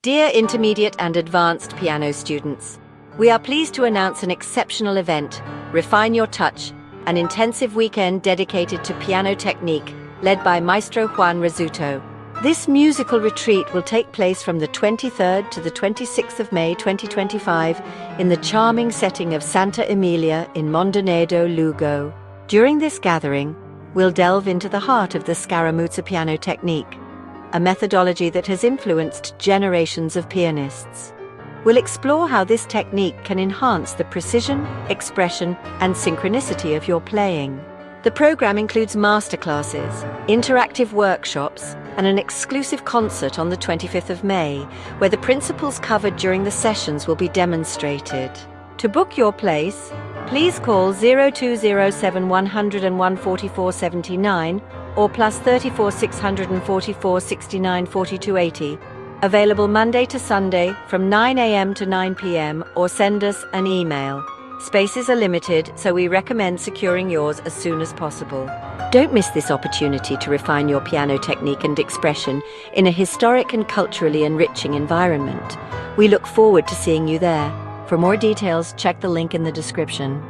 Dear intermediate and advanced piano students, we are pleased to announce an exceptional event, Refine Your Touch, an intensive weekend dedicated to piano technique, led by Maestro Juan Rezzuto. This musical retreat will take place from the 23rd to the 26th of May 2025 in the charming setting of Santa Emilia in Mondonedo, Lugo. During this gathering, we'll delve into the heart of the Scaramuzza piano technique, a methodology that has influenced generations of pianists. We'll explore how this technique can enhance the precision, expression, and synchronicity of your playing. The program includes masterclasses, interactive workshops, and an exclusive concert on the 25th of May, where the principles covered during the sessions will be demonstrated. To book your place, please call 0207 101 44 79 or +34 644 69 42 80. Available Monday to Sunday from 9 a.m. to 9 p.m. or send us an email. Spaces are limited, so we recommend securing yours as soon as possible. Don't miss this opportunity to refine your piano technique and expression in a historic and culturally enriching environment. We look forward to seeing you there. For more details, check the link in the description.